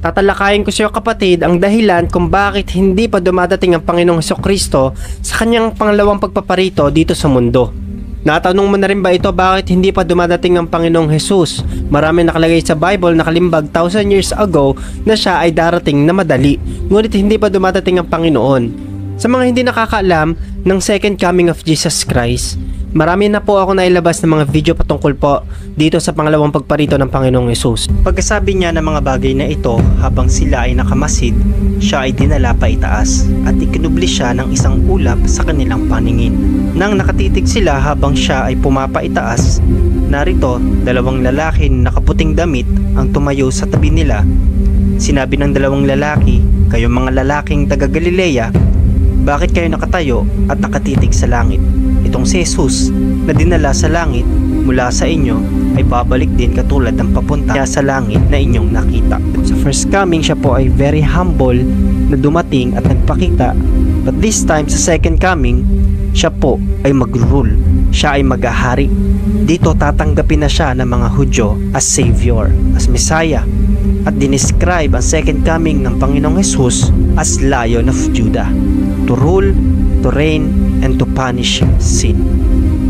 Tatalakayin ko sa iyo kapatid ang dahilan kung bakit hindi pa dumadating ang Panginoong Hesukristo sa kanyang pangalawang pagpaparito dito sa mundo. Natanong mo na rin ba ito, bakit hindi pa dumadating ang Panginoong Hesus? Marami nakalagay sa Bible na kalimbag 1,000 years ago na siya ay darating na madali, ngunit hindi pa dumadating ang Panginoon. Sa mga hindi nakakaalam ng second coming of Jesus Christ, marami na po ako nailabas ng mga video patungkol po dito sa pangalawang pagparito ng Panginoong Hesus. Pagkasabi niya ng mga bagay na ito, habang sila ay nakamasid, siya ay dinala pa itaas at ikinubli siya ng isang ulap sa kanilang paningin. Nang nakatitig sila habang siya ay pumapaitaas, narito 2 lalaki na nakaputing damit ang tumayo sa tabi nila. Sinabi ng 2 lalaki, "Kayong mga lalaking taga Galilea, bakit kayo nakatayo at nakatitig sa langit? Itong si Jesus na dinala sa langit mula sa inyo ay babalik din katulad ng papunta niya sa langit na inyong nakita." Sa first coming, siya po ay very humble na dumating at nagpakita. But this time, sa second coming, siya po ay mag-rule. Siya ay mag-ahari. Dito tatanggapin na siya ng mga Hudyo as Savior, as Messiah. At dinescribe ang second coming ng Panginoong Hesus as Lion of Judah, to rule, to reign, and to punish sin.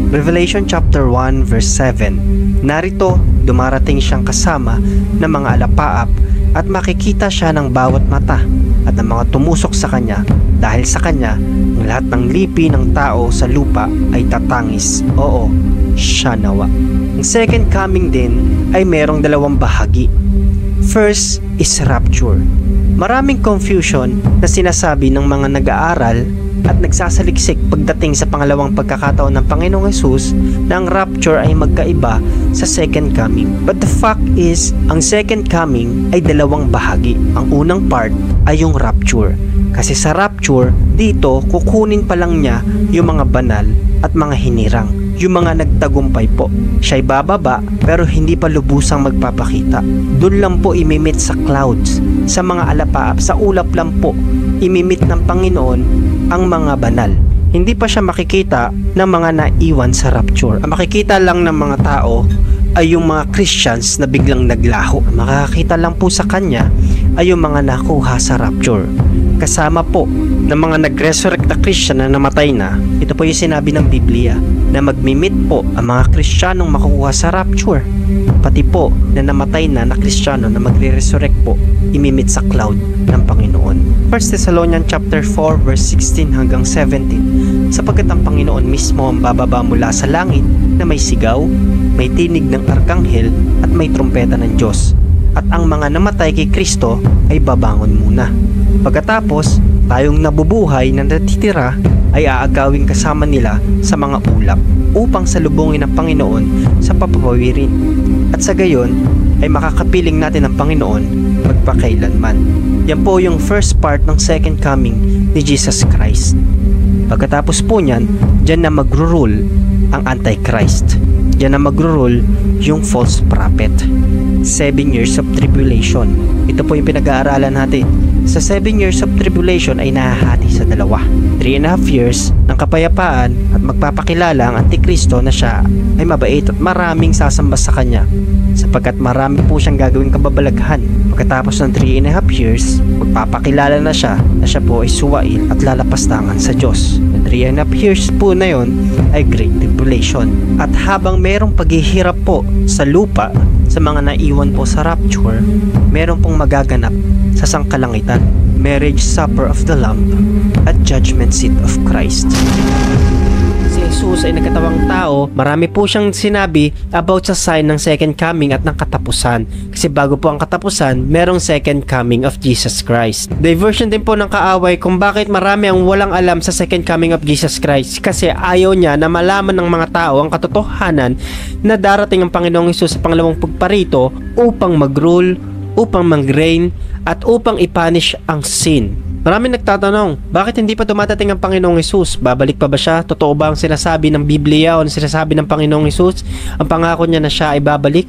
Revelation chapter 1 verse 7. Narito, dumarating siyang kasama ng mga alapaap at makikita siya ng bawat mata at ng mga tumusok sa kanya. Dahil sa kanya, ang lahat ng lipi ng tao sa lupa ay tatangis. Oo, siya nawa. Ang second coming din ay merong 2 bahagi. First is rapture. Maraming confusion na sinasabi ng mga nag-aaral at nagsasaliksik pagdating sa pangalawang pagkakataon ng Panginoong Hesus na ang rapture ay magkaiba sa second coming. But the fact is, ang second coming ay 2 bahagi. Ang unang part ay yung rapture. Kasi sa rapture, dito kukunin pa lang niya yung mga banal at mga hinirang, yung mga nagtagumpay po. Siya'y bababa pero hindi pa lubusang magpapakita. Doon lang po imimit sa clouds, sa mga alapaap, sa ulap lang po imimit ng Panginoon ang mga banal. Hindi pa siya makikita ng mga naiwan sa rapture. Ang makikita lang ng mga tao ay yung mga Christians na biglang naglaho. Makakita lang po sa kanya ay yung mga nakuha sa rapture. Kasama po ng mga nag-resurrect na Christian na namatay na. Ito po yung sinabi ng Biblia na magmimit po ang mga Kristiyanong makukuha sa rapture. Pati po na namatay na Kristiyano na magre-resurrect po, imimit sa cloud ng Panginoon. 1 Thessalonians chapter 4 verse 16 hanggang 17. Sapagkat ang Panginoon mismo ang bababa mula sa langit na may sigaw, may tinig ng arkanghel at may trumpeta ng Diyos. At ang mga namatay kay Kristo ay babangon muna. Pagkatapos, tayong nabubuhay na natitira ay aagawin kasama nila sa mga ulap upang salubungin ang Panginoon sa papawirin. At sa gayon ay makakapiling natin ang Panginoon magpakailanman. Yan po yung first part ng second coming ni Jesus Christ. Pagkatapos po niyan, dyan na magro-rule ang Antichrist. Dyan na magro-rule yung false prophet. 7 years of tribulation. Ito po yung pinag-aaralan natin. Sa 7 years of tribulation ay nahahati sa 2. 3.5 years ng kapayapaan at magpapakilala ang Antikristo na siya ay mabait at maraming sasamba sa kanya, sapagkat marami po siyang gagawing kababalaghan. Pagkatapos ng 3.5 years, magpapakilala na siya po ay suwail at lalapastangan sa Diyos. 3.5 years po na yon ay Great Tribulation. At habang merong paghihirap po sa lupa sa mga naiwan po sa rapture, meron pong magaganap sa sangkalangitan, marriage supper of the Lamb at judgment seat of Christ. Si Jesus ay nagkatawang tao. Marami po siyang sinabi about sa sign ng second coming at ng katapusan. Kasi bago po ang katapusan, merong second coming of Jesus Christ. Diversion din po ng kaaway kung bakit marami ang walang alam sa second coming of Jesus Christ. Kasi ayaw niya na malaman ng mga tao ang katotohanan na darating ang Panginoong Hesus sa pangalawang pagparito upang mag-rule, upang mag-reign, at upang ipunish ang sin. Marami nagtatanong, bakit hindi pa dumadating ang Panginoong Hesus? Babalik pa ba siya? Totoo ba ang sinasabi ng Biblia o ang sinasabi ng Panginoong Hesus? Ang pangako niya na siya ay babalik,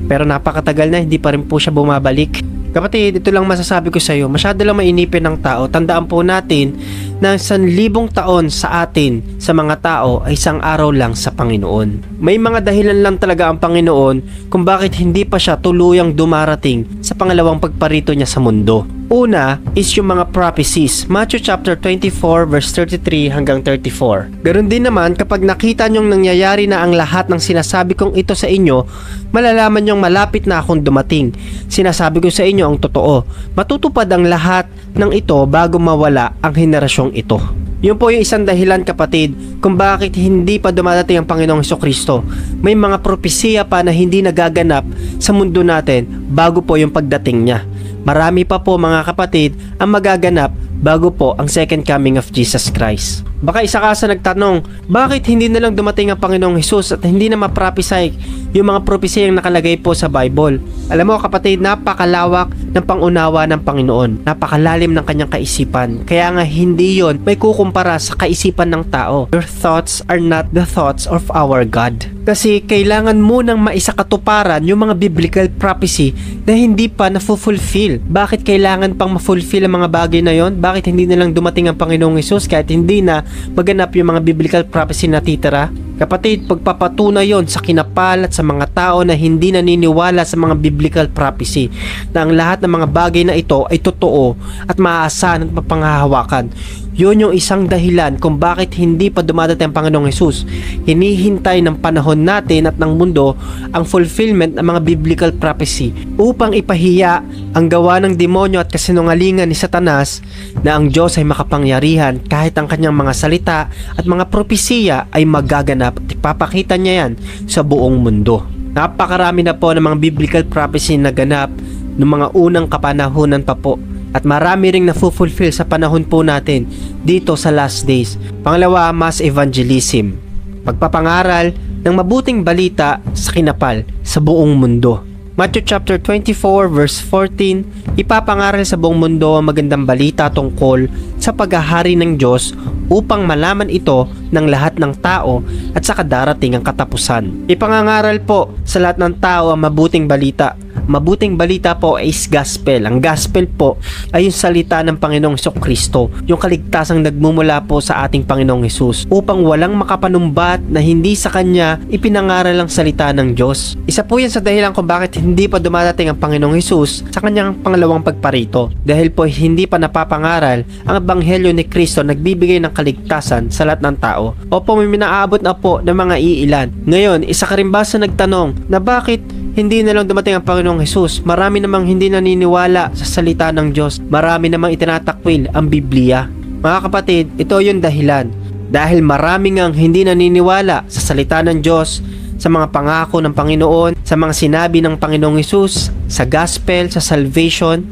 pero napakatagal na, hindi pa rin po siya bumabalik. Kapatid, ito lang masasabi ko sa iyo, masyado lang mainipin ng tao. Tandaan po natin na 1,000 taon sa atin sa mga tao ay isang araw lang sa Panginoon. May mga dahilan lang talaga ang Panginoon kung bakit hindi pa siya tuluyang dumarating sa pangalawang pagparito niya sa mundo. Una is yung mga prophecies, Matthew chapter 24 verse 33 hanggang 34. Ganon din naman kapag nakita nyong nangyayari na ang lahat ng sinasabi kong ito sa inyo, malalaman nyong malapit na akong dumating. Sinasabi ko sa inyo ang totoo, matutupad ang lahat ng ito bago mawala ang henerasyong ito. Yun po yung isang dahilan, kapatid, kung bakit hindi pa dumadating ang Panginoong Hesukristo. May mga propesiya pa na hindi nagaganap sa mundo natin bago po yung pagdating niya. Marami pa po mga kapatid ang magaganap bago po ang second coming of Jesus Christ. Baka isa ka sa nagtanong, bakit hindi na lang dumating ang Panginoong Hesus at hindi na ma-prophesy yung mga propesiyang nakalagay po sa Bible? Alam mo kapatid, napakalawak ng pangunawa ng Panginoon. Napakalalim ng kanyang kaisipan. Kaya nga hindi yon may kukumpara sa kaisipan ng tao. Your thoughts are not the thoughts of our God. Kasi kailangan munang maisakatuparan yung mga biblical prophecy na hindi pa na-fulfill. Bakit kailangan pang ma-fulfill ang mga bagay na yon? Bakit hindi na lang dumating ang Panginoong Hesus kahit hindi na maganap yung mga biblical prophecy na titira? Kapatid, pagpapatunay yon sa kinapal at sa mga tao na hindi naniniwala sa mga biblical prophecy na ang lahat ng mga bagay na ito ay totoo at maaasahan at mapanghahawakan. Yun yung isang dahilan kung bakit hindi pa dumadating ang Panginoong Hesus. Hinihintay ng panahon natin at ng mundo ang fulfillment ng mga biblical prophecy upang ipahiya ang gawa ng demonyo at kasinungalingan ni Satanas na ang Diyos ay makapangyarihan kahit ang kanyang mga salita at mga propesiya ay magaganap at ipapakita niya yan sa buong mundo. Napakarami na po ng mga biblical prophecy na ganap noong mga unang kapanahunan pa po. At marami ring na-fulfill sa panahon po natin dito sa last days. Pangalawa, mass evangelism. Pagpapangaral ng mabuting balita sa kinapal sa buong mundo. Matthew chapter 24 verse 14, ipapangaral sa buong mundo ang magandang balita tungkol sa paghahari ng Diyos upang malaman ito ng lahat ng tao at sa darating ang katapusan. Ipangangaral po sa lahat ng tao ang mabuting balita. Mabuting balita po is gospel. Ang gospel po ay yung salita ng Panginoong Hesukristo, yung kaligtasang nagmumula po sa ating Panginoong Hesus, upang walang makapanumbat na hindi sa Kanya ipinangaral ang salita ng Diyos. Isa po yan sa dahilan kung bakit hindi pa dumadating ang Panginoong Hesus sa Kanyang pangalawang pagparito, dahil po hindi pa napapangaral ang Ebanghelyo ni Kristo nagbibigay ng kaligtasan sa lahat ng tao. Opo, may minaabot na po ng mga iilan. Ngayon, isa ka rin ba sa nagtanong na bakit hindi na lang dumating ang Panginoong Hesus? Marami namang hindi naniniwala sa salita ng Diyos. Marami namang itinatakwil ang Biblia. Mga kapatid, ito yung dahilan. Dahil marami ngang hindi naniniwala sa salita ng Diyos, sa mga pangako ng Panginoon, sa mga sinabi ng Panginoong Hesus, sa gospel, sa salvation.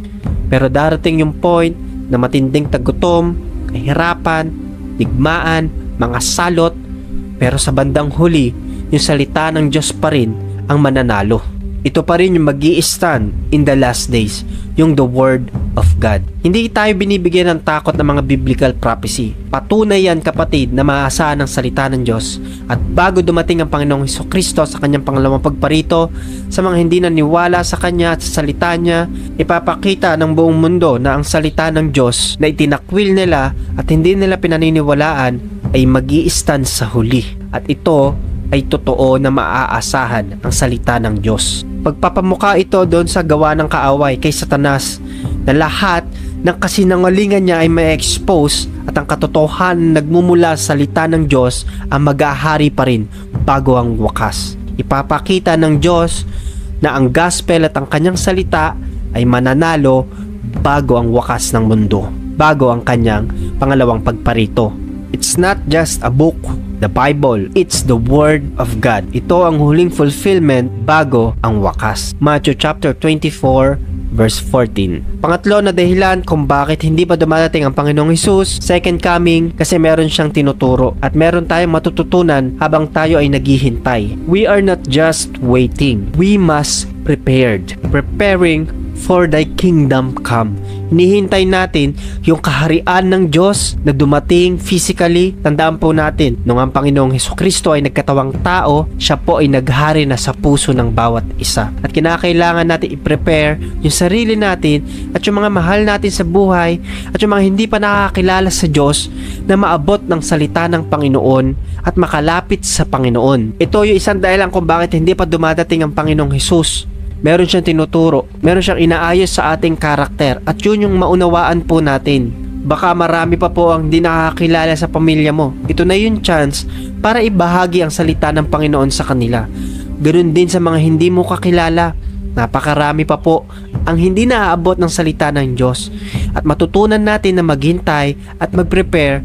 Pero darating yung point na matinding tagutom, kahirapan, digmaan, mga salot. Pero sa bandang huli, yung salita ng Diyos pa rin ang mananalo. Ito pa rin yung mag-i-stand in the last days, yung the Word of God. Hindi tayo binibigyan ng takot ng mga biblical prophecy. Patunay yan kapatid na maaasahan ang salita ng Diyos. At bago dumating ang Panginoong Hesukristo sa kanyang pangalawang pagparito, sa mga hindi naniwala sa kanya at sa salita niya, ipapakita ng buong mundo na ang salita ng Diyos na itinakwil nila at hindi nila pinaniniwalaan ay mag-i-stand sa huli. At ito ay totoo na maaasahan ang salita ng Diyos. Pagpapamuka ito doon sa gawa ng kaaway kay Satanas na lahat ng kasinungalingan niya ay ma-expose at ang katotohanan nagmumula sa salita ng Diyos ang mag-ahari pa rin bago ang wakas. Ipapakita ng Diyos na ang gospel at ang kanyang salita ay mananalo bago ang wakas ng mundo, bago ang kanyang pangalawang pagparito. It's not just a book, the Bible, it's the Word of God. Ito ang huling fulfillment bago ang wakas. Matthew chapter 24 verse 14. Pangatlo na dahilan kung bakit hindi pa dumadating ang Panginoong Hesus, second coming, kasi meron siyang tinuturo at meron tayong matututunan habang tayo ay naghihintay. We are not just waiting. We must preparing for thy kingdom come. Hinihintay natin yung kaharian ng Diyos na dumating physically. Tandaan po natin, nung ang Panginoong Hesukristo ay nagkatawang tao, siya po ay naghari na sa puso ng bawat isa. At kinakailangan natin i-prepare yung sarili natin at yung mga mahal natin sa buhay at yung mga hindi pa nakakilala sa Diyos na maabot ng salita ng Panginoon at makalapit sa Panginoon. Ito yung isang dahilan kung bakit hindi pa dumadating ang Panginoong Hesus. Meron siyang tinuturo, meron siyang inaayos sa ating karakter at yun yung maunawaan po natin. Baka marami pa po ang di nakakilala sa pamilya mo. Ito na yung chance para ibahagi ang salita ng Panginoon sa kanila. Ganun din sa mga hindi mo kakilala. Napakarami pa po ang hindi naaabot ng salita ng Diyos. At matutunan natin na maghintay at mag-prepare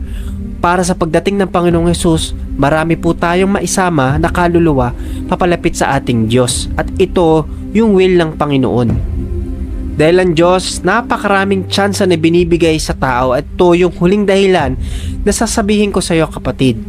para sa pagdating ng Panginoong Hesus. Marami po tayong maisama na kaluluwa papalapit sa ating Diyos. At ito yung will ng Panginoon. Dahil ang Diyos, napakaraming tsansa na binibigay sa tao at ito yung huling dahilan na sasabihin ko sa iyo, kapatid.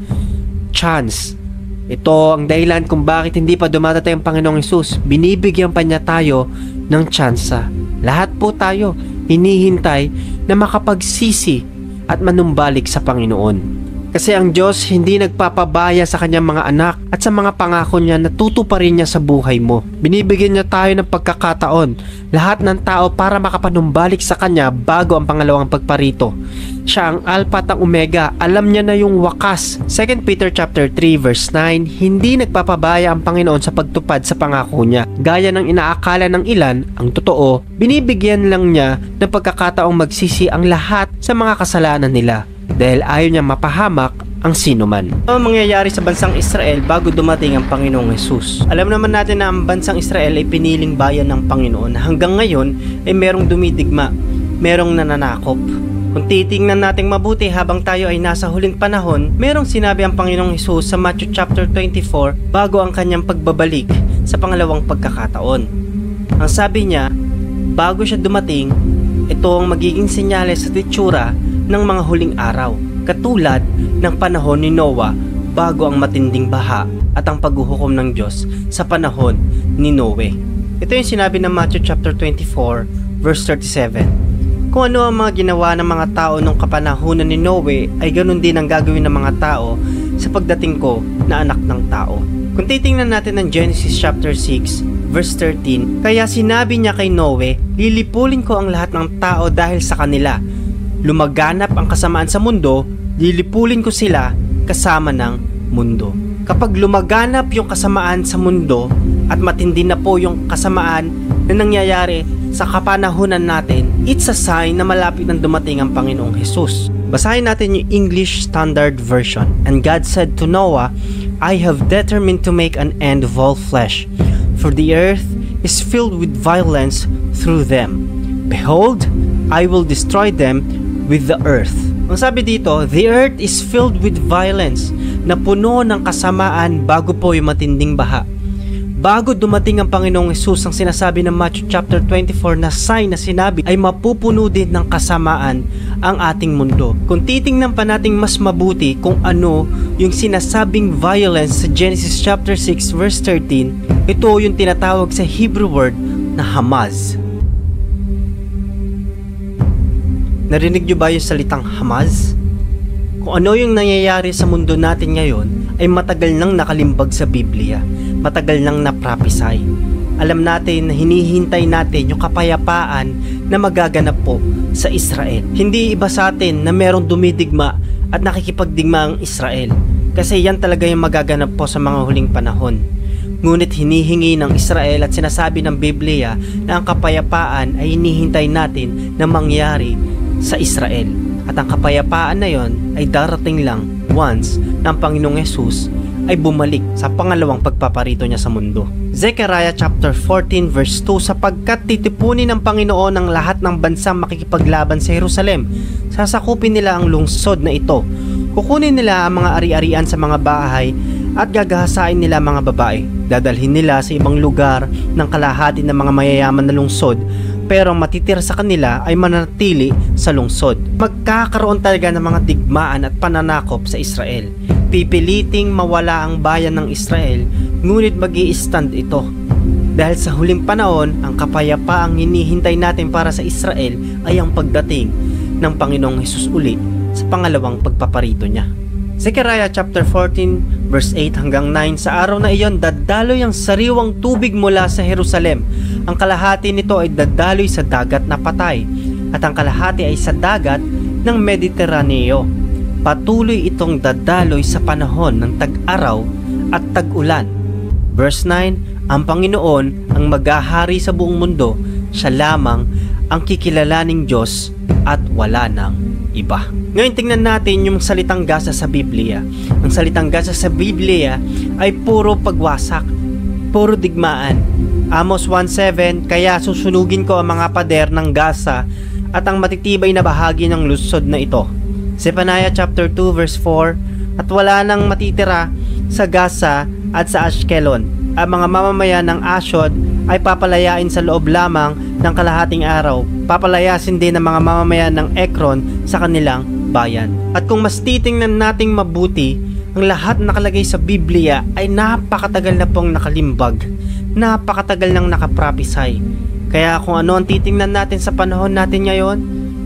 Chance. Ito ang dahilan kung bakit hindi pa dumadating ang Panginoong Hesus. Binibigyan pa niya tayo ng tsansa. Lahat po tayo hinihintay na makapagsisi at manumbalik sa Panginoon. Kasi ang Diyos hindi nagpapabaya sa kanyang mga anak at sa mga pangako niya na tutuparin niya sa buhay mo. Binibigyan niya tayo ng pagkakataon, lahat ng tao, para makapanumbalik sa kanya bago ang pangalawang pagparito. Siya ang Alpha at ang Omega, alam niya na yung wakas. 2 Peter chapter 3 verse 9, hindi nagpapabaya ang Panginoon sa pagtupad sa pangako niya. Gaya ng inaakala ng ilan, ang totoo, binibigyan lang niya ng pagkakataong magsisi ang lahat sa mga kasalanan nila. Dahil ayaw niya mapahamak ang sinuman. Ano ang mangyayari sa bansang Israel bago dumating ang Panginoong Hesus? Alam naman natin na ang bansang Israel ay piniling bayan ng Panginoon. Hanggang ngayon ay merong dumidigma, merong nananakop. Kung titingnan nating mabuti habang tayo ay nasa huling panahon, merong sinabi ang Panginoong Hesus sa Matthew chapter 24 bago ang kanyang pagbabalik sa pangalawang pagkakataon. Ang sabi niya, bago siya dumating, ito ang magiging senyales sa itsura ng mga huling araw, katulad ng panahon ni Noah bago ang matinding baha at ang paghuhukom ng Diyos sa panahon ni Noe. Ito yung sinabi ng Matthew chapter 24 verse 37. Kung ano ang mga ginawa ng mga tao nung kapanahunan ni Noe, ay ganun din ang gagawin ng mga tao sa pagdating ko na anak ng tao. Kung titingnan natin ang Genesis chapter 6 verse 13, kaya sinabi niya kay Noe, lilipulin ko ang lahat ng tao dahil sa kanila. Lumaganap ang kasamaan sa mundo, lilipulin ko sila kasama ng mundo. Kapag lumaganap yung kasamaan sa mundo at matindi na po yung kasamaan na nangyayari sa kapanahunan natin, it's a sign na malapit nang dumating ang Panginoong Hesus. Basahin natin yung English Standard Version. And God said to Noah, I have determined to make an end of all flesh, for the earth is filled with violence through them. Behold, I will destroy them with the earth. Ang sabi dito, the earth is filled with violence, na puno ng kasamaan bago po yung matinding baha. Bago dumating ang Panginoong Hesus, ang sinasabi ng Matthew chapter 24 na sign na sinabi ay mapupuno din ng kasamaan ang ating mundo. Kung titingnan pa nating mas mabuti kung ano yung sinasabing violence sa Genesis chapter 6 verse 13, ito yung tinatawag sa Hebrew word na Hamas. Narinig nyo ba yung salitang Hamas? Kung ano yung nangyayari sa mundo natin ngayon ay matagal nang nakalimbag sa Biblia, matagal nang naprophesy. Alam natin na hinihintay natin yung kapayapaan na magaganap po sa Israel. Hindi iba sa atin na merong dumidigma at nakikipagdigma ang Israel, kasi yan talaga yung magaganap po sa mga huling panahon. Ngunit hinihingi ng Israel at sinasabi ng Biblia na ang kapayapaan ay hinihintay natin na mangyari sa Israel. At ang kapayapaan na yon ay darating lang once na ang Panginoong Hesus ay bumalik sa pangalawang pagpaparito niya sa mundo. Zechariah chapter 14 verse 2, sapagkat titipunin ng Panginoon ang lahat ng bansang makikipaglaban sa Jerusalem. Sasakupin nila ang lungsod na ito. Kukunin nila ang mga ari-arian sa mga bahay at gagahasain nila mga babae. Dadalhin nila sa ibang lugar ng kalahati ng mga mayayaman na lungsod, pero ang matitira sa kanila ay mananatili sa lungsod. Magkakaroon talaga ng mga digmaan at pananakop sa Israel. Pipiliting mawala ang bayan ng Israel, ngunit mag-i-stand ito. Dahil sa huling panahon, ang kapayapaang hinihintay natin para sa Israel ay ang pagdating ng Panginoong Hesus uli sa pangalawang pagpaparito niya. Zechariah chapter 14 verse 8 hanggang 9, sa araw na iyon dadaloy ang sariwang tubig mula sa Jerusalem. Ang kalahati nito ay dadaloy sa dagat na patay at ang kalahati ay sa dagat ng Mediteraneo. Patuloy itong dadaloy sa panahon ng tag-araw at tag-ulan. Verse 9, ang Panginoon ang maghahari sa buong mundo, siya lamang ang kikilalaning Diyos at wala nang iba. Ngayon tingnan natin yung salitang gasa sa Biblia. Ang salitang gasa sa Biblia ay puro pagwasak, puro digmaan. Amos 1:7, kaya susunugin ko ang mga pader ng Gaza at ang matitibay na bahagi ng lungsod na ito. Zephaniah chapter 2 verse 4, at wala nang matitira sa Gaza at sa Ashkelon. Ang mga mamamayan ng Ashdod ay papalayain sa loob lamang ng kalahating araw. Papalayasin din ang mga mamamayan ng Ekron sa kanilang bayan. At kung mas titingnan nating mabuti, ang lahat nakalagay sa Biblia ay napakatagal na pong nakalimbag. Napakatagal nang nakaprophesy. Kaya kung ano ang titingnan natin sa panahon natin ngayon,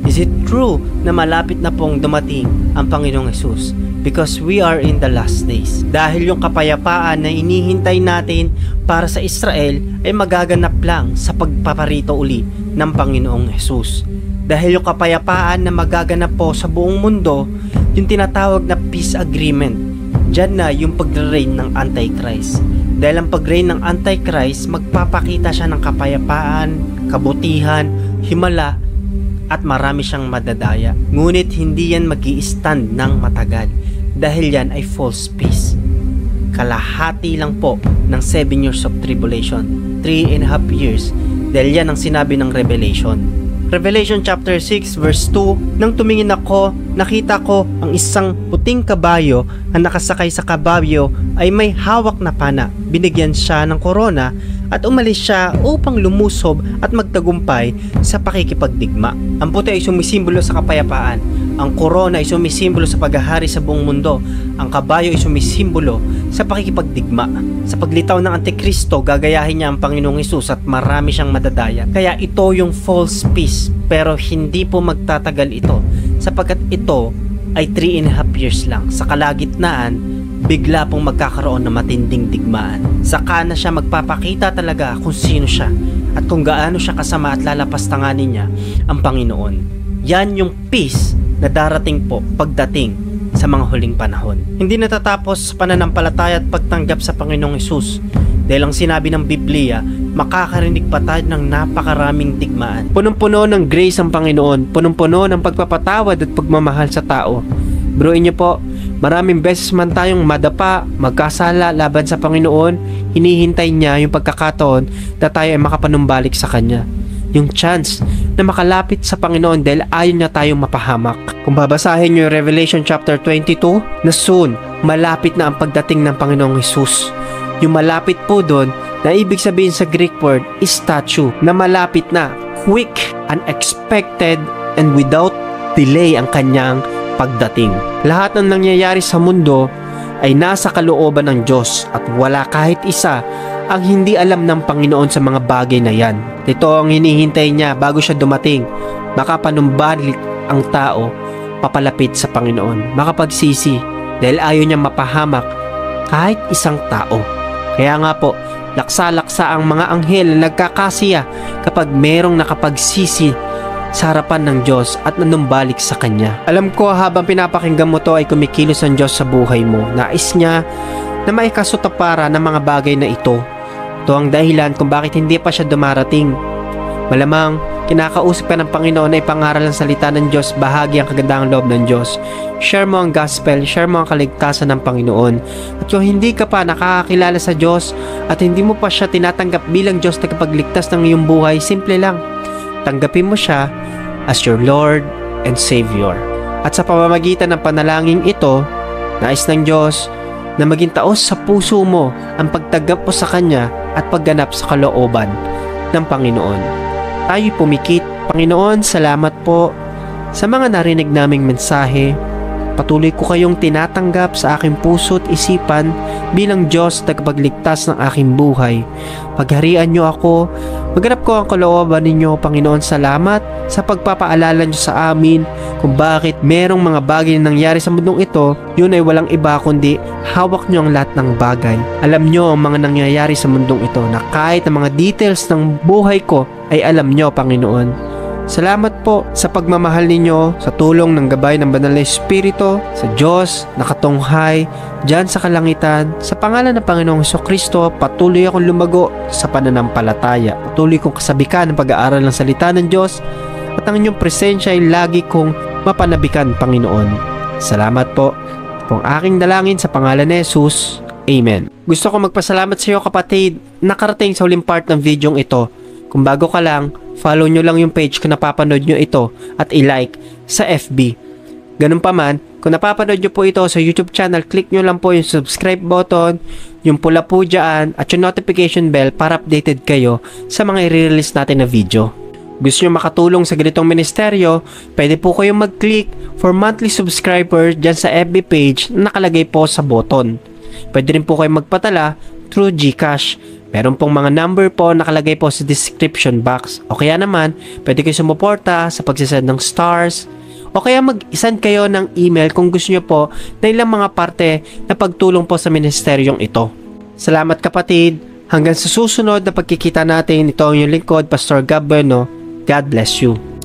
is it true na malapit na pong dumating ang Panginoong Hesus? Because we are in the last days. Dahil yung kapayapaan na inihintay natin para sa Israel ay magaganap lang sa pagpaparito uli ng Panginoong Hesus. Dahil yung kapayapaan na magaganap po sa buong mundo, yung tinatawag na peace agreement, dyan na yung pag-reign ng Antichrist. Dahil ang pag-reign ng Antichrist, magpapakita siya ng kapayapaan, kabutihan, himala, at marami siyang madadaya. Ngunit hindi yan mag-i-stand ng matagal dahil yan ay false peace. Kalahati lang po ng 7 years of tribulation, 3.5 years, dahil yan ang sinabi ng Revelation. Revelation chapter 6 verse 2, nang tumingin ako, nakita ko ang isang puting kabayo. Ang nakasakay sa kabayo ay may hawak na pana. Binigyan siya ng korona at umalis siya upang lumusob at magtagumpay sa pakikipagdigma. Ang puti ay sumisimbolo sa kapayapaan. Ang korona ay sumisimbolo sa paghahari sa buong mundo. Ang kabayo ay sumisimbolo sa pakikipagdigma. Sa paglitaw ng Antikristo, gagayahin niya ang Panginoong Hesus at marami siyang madadaya. Kaya ito yung false peace, pero hindi po magtatagal ito sapagkat ito ay 3.5 years lang. Sa kalagitnaan, bigla pong magkakaroon ng matinding digmaan. Saka na siya magpapakita talaga kung sino siya at kung gaano siya kasama at lalapastanganin niya ang Panginoon. Yan yung peace na darating po pagdating sa mga huling panahon. Hindi natatapos sa pananampalataya at pagtanggap sa Panginoong Hesus. Dahil ang sinabi ng Biblia, makakarinig pa tayo ng napakaraming digmaan. Punong-puno ng grace ang Panginoon, punong-puno ng pagpapatawad at pagmamahal sa tao. Bruin niyo po, maraming beses man tayong madapa, magkasala laban sa Panginoon, hinihintay niya yung pagkakataon na tayo ay makapanumbalik sa Kanya. Yung chance na makalapit sa Panginoon dahil ayaw niya tayong mapahamak. Kung babasahin niyo yung Revelation chapter 22, na soon, malapit na ang pagdating ng Panginoong Hesus. Yung malapit po doon, na ibig sabihin sa Greek word is statue, na malapit na, quick, unexpected, and without delay ang kanyang pagdating. Lahat ng nangyayari sa mundo ay nasa kalooban ng Diyos at wala kahit isa ang hindi alam ng Panginoon sa mga bagay na yan. Ito ang hinihintay niya bago siya dumating. Makapanumbalik ang tao papalapit sa Panginoon, makapagsisi dahil ayaw niya mapahamak kahit isang tao. Kaya nga po, laksa-laksa ang mga anghel na nagkakasiya kapag merong nakapagsisi sa harapan ng Diyos at nanumbalik sa Kanya. Alam ko habang pinapakinggan mo to ay kumikilos ang Diyos sa buhay mo. Nais niya na maikasutapara ng mga bagay na ito. Ito ang dahilan kung bakit hindi pa siya dumarating. Malamang, kinakausap ka ng Panginoon na ipangaral ang salita ng Diyos, bahagi ang kagandahang loob ng Diyos. Share mo ang gospel, share mo ang kaligtasan ng Panginoon. At kung hindi ka pa nakakakilala sa Diyos at hindi mo pa siya tinatanggap bilang Diyos na kapagligtas ng iyong buhay, simple lang. Tanggapin mo siya as your Lord and Savior. At sa pamamagitan ng panalangin ito, nais ng Diyos na maging taos sa puso mo ang pagtanggap mo sa Kanya at pagganap sa kalooban ng Panginoon. Tayo'y pumikit. Panginoon, salamat po sa mga narinig naming mensahe. Patuloy ko kayong tinatanggap sa aking puso at isipan bilang Diyos na tagapagligtas ng aking buhay. Pagharian niyo ako, maganap ko ang kalooban ninyo, Panginoon. Salamat sa pagpapaalala niyo sa amin kung bakit merong mga bagay na nangyari sa mundong ito. Yun ay walang iba kundi hawak niyo ang lahat ng bagay. Alam niyo ang mga nangyayari sa mundong ito na kahit ang mga details ng buhay ko ay alam niyo, Panginoon. Salamat po sa pagmamahal ninyo, sa tulong ng gabay ng Banal na Espiritu, sa Diyos na katunghay dyan sa kalangitan. Sa pangalan ng Panginoong Jesucristo, patuloy akong lumago sa pananampalataya. Patuloy kong kasabikan ang pag-aaral ng salita ng Diyos at ang inyong presensya ay lagi kong mapanabikan, Panginoon. Salamat po. Ito pong aking dalangin sa pangalan ni Jesus. Amen. Gusto ko magpasalamat sa iyo, kapatid, nakarating sa huling part ng videong ito. Kung bago ka lang, follow nyo lang yung page kung napapanood nyo ito at i-like sa FB. Ganun pa man, kung napapanood nyo po ito sa YouTube channel, click nyo lang po yung subscribe button, yung pula po dyan, at yung notification bell para updated kayo sa mga i-release natin na video. Gusto nyo makatulong sa ganitong ministeryo, pwede po kayong mag-click for monthly subscriber dyan sa FB page na nakalagay po sa button. Pwede rin po kayong magpatala through GCash. Meron pong mga number po nakalagay po sa description box. O kaya naman, pwede kayo sumuporta sa pagsasend ng stars. O kaya mag-send kayo ng email kung gusto nyo po na ilang mga parte na pagtulong po sa ministeryong ito. Salamat, kapatid. Hanggang sa susunod na pagkikita natin, ito ang inyong lingkod, Pastor Gab Bueno. God bless you.